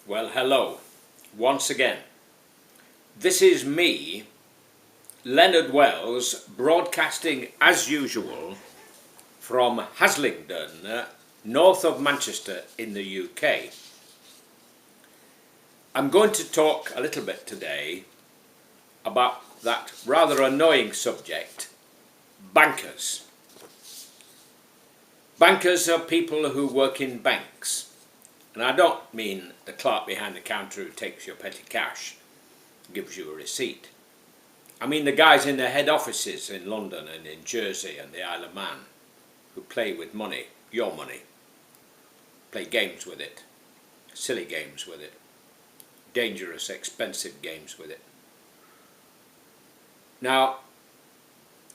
Well, hello, once again. This is me, Leonard Wells, broadcasting as usual from Haslingden, north of Manchester in the UK. I'm going to talk a little bit today about that rather annoying subject, bankers. Bankers are people who work in banks. And I don't mean the clerk behind the counter who takes your petty cash, gives you a receipt. I mean the guys in the head offices in London and in Jersey and the Isle of Man who play with money, your money, play games with it, silly games with it, dangerous, expensive games with it. Now,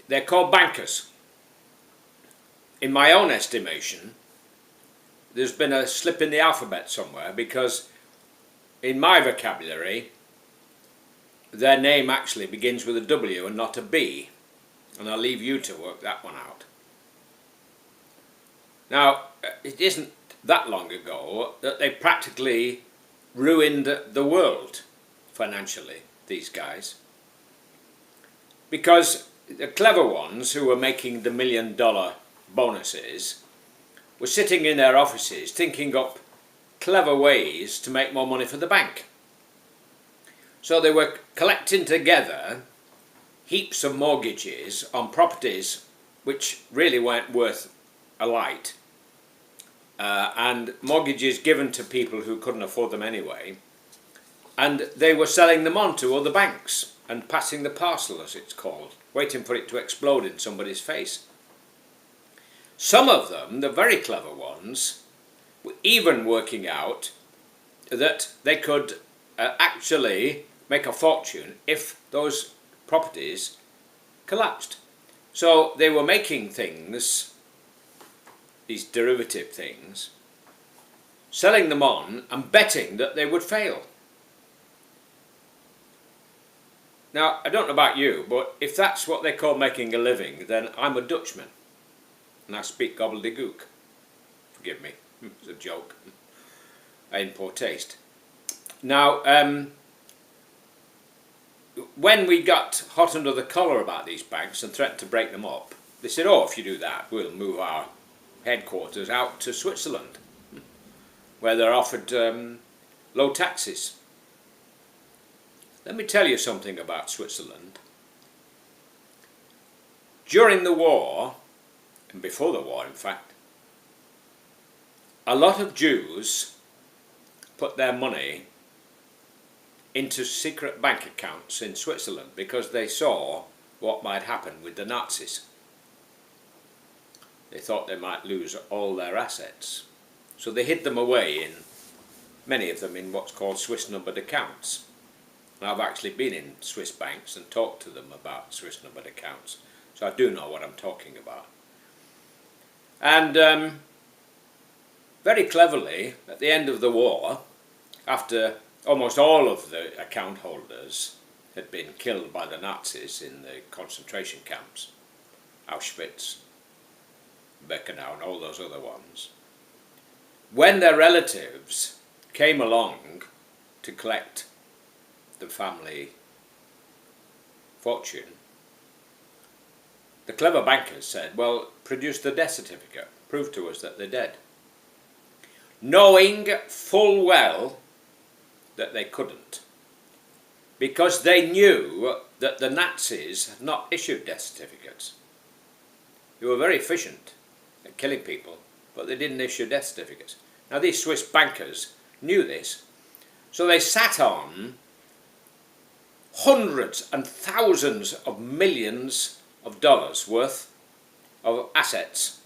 they're called bankers. In my own estimation, there's been a slip in the alphabet somewhere, because in my vocabulary their name actually begins with a W and not a B, and I'll leave you to work that one out. Now, it isn't that long ago that they practically ruined the world financially, these guys, because the clever ones who were making the $1 million bonuses were sitting in their offices thinking up clever ways to make more money for the bank. So they were collecting together heaps of mortgages on properties which really weren't worth a light, and mortgages given to people who couldn't afford them anyway, and they were selling them on to other banks and passing the parcel, as it's called, waiting for it to explode in somebody's face. Some of them, the very clever ones, were even working out that they could actually make a fortune if those properties collapsed. So they were making things, these derivative things, selling them on and betting that they would fail. Now, I don't know about you, but if that's what they call making a living, then I'm a Dutchman. And I speak gobbledygook. Forgive me, it's a joke. In poor taste. Now, when we got hot under the collar about these banks and threatened to break them up, they said, oh, if you do that, we'll move our headquarters out to Switzerland, where they're offered low taxes. Let me tell you something about Switzerland. During the war, and before the war in fact, a lot of Jews put their money into secret bank accounts in Switzerland because they saw what might happen with the Nazis. They thought they might lose all their assets, so they hid them away, in many of them in what's called Swiss numbered accounts. And I've actually been in Swiss banks and talked to them about Swiss numbered accounts, so I do know what I'm talking about. And very cleverly, at the end of the war, after almost all of the account holders had been killed by the Nazis in the concentration camps, Auschwitz, Birkenau and all those other ones, when their relatives came along to collect the family fortune, the clever bankers said, well, produce the death certificate, prove to us that they're dead. Knowing full well that they couldn't, because they knew that the Nazis had not issued death certificates. They were very efficient at killing people, but they didn't issue death certificates. Now these Swiss bankers knew this, so they sat on hundreds and thousands of millions of dollars worth of assets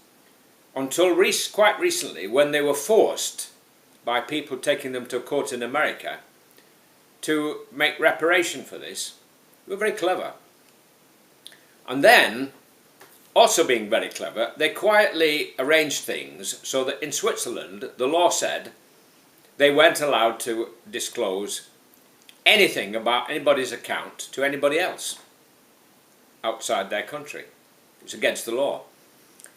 until quite recently, when they were forced by people taking them to court in America to make reparation for this. They were very clever. And then, also being very clever, they quietly arranged things so that in Switzerland the law said they weren't allowed to disclose anything about anybody's account to anybody else outside their country. It was against the law.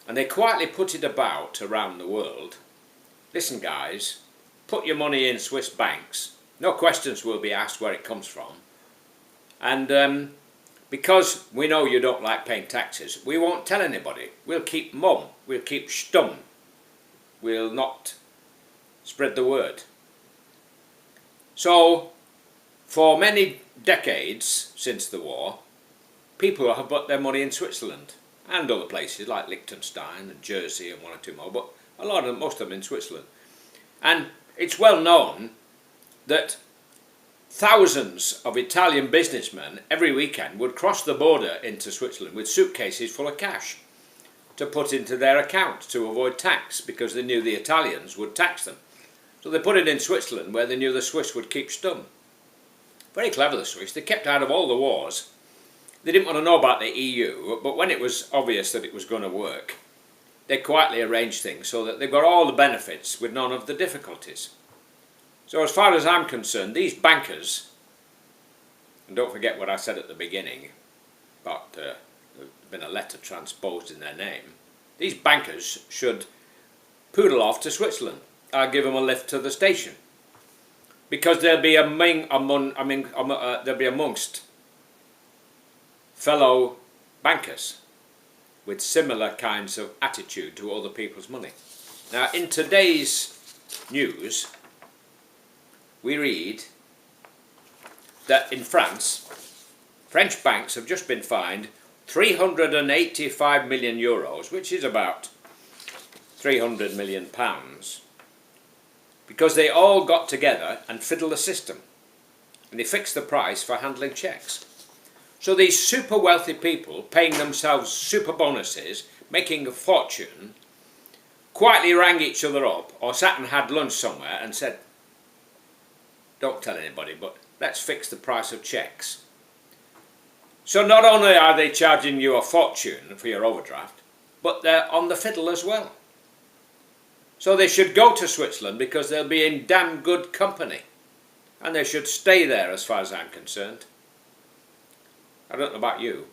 And they quietly put it about around the world. Listen guys, put your money in Swiss banks. No questions will be asked where it comes from. And because we know you don't like paying taxes, we won't tell anybody. We'll keep mum. We'll keep stum. We'll not spread the word. So, for many decades since the war, people have put their money in Switzerland and other places like Liechtenstein and Jersey and one or two more, but most of them in Switzerland. And it's well known that thousands of Italian businessmen every weekend would cross the border into Switzerland with suitcases full of cash to put into their account to avoid tax, because they knew the Italians would tax them. So they put it in Switzerland where they knew the Swiss would keep stum. Very clever, the Swiss. They kept out of all the wars. They didn't want to know about the EU, but when it was obvious that it was going to work, they quietly arranged things so that they got all the benefits with none of the difficulties. So as far as I'm concerned, these bankers, and don't forget what I said at the beginning about there's been a letter transposed in their name, these bankers should poodle off to Switzerland. I'll give them a lift to the station, because they'll be amongst fellow bankers with similar kinds of attitude to other people's money. Now, in today's news, we read that in France, French banks have just been fined 385 million euros, which is about 300 million pounds, because they all got together and fiddled the system, and they fixed the price for handling cheques. So these super wealthy people, paying themselves super bonuses, making a fortune, quietly rang each other up or sat and had lunch somewhere and said, don't tell anybody, but let's fix the price of cheques. So not only are they charging you a fortune for your overdraft, but they're on the fiddle as well. So they should go to Switzerland because they'll be in damn good company. And they should stay there as far as I'm concerned. I don't know about you.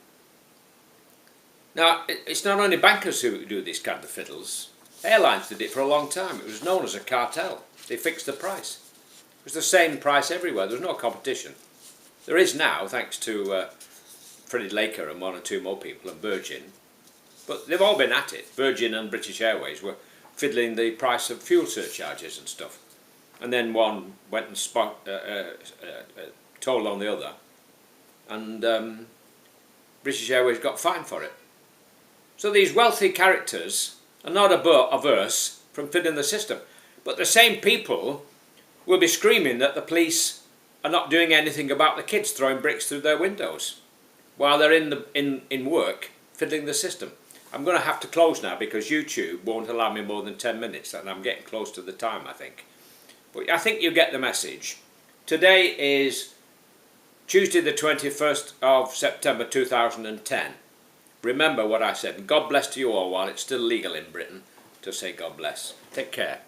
Now, it's not only bankers who do these kind of fiddles. Airlines did it for a long time. It was known as a cartel. They fixed the price. It was the same price everywhere. There was no competition. There is now, thanks to Freddie Laker and one or two more people, and Virgin. But they've all been at it. Virgin and British Airways were fiddling the price of fuel surcharges and stuff. And then one went and told on the other. And British Airways got fined for it. So these wealthy characters are not averse from fiddling the system. But the same people will be screaming that the police are not doing anything about the kids throwing bricks through their windows while they're in work fiddling the system. I'm going to have to close now because YouTube won't allow me more than 10 minutes, and I'm getting close to the time, I think. But I think you get the message. Today is Tuesday the 21st of September 2010. Remember what I said. God bless to you all while it's still legal in Britain to say God bless. Take care.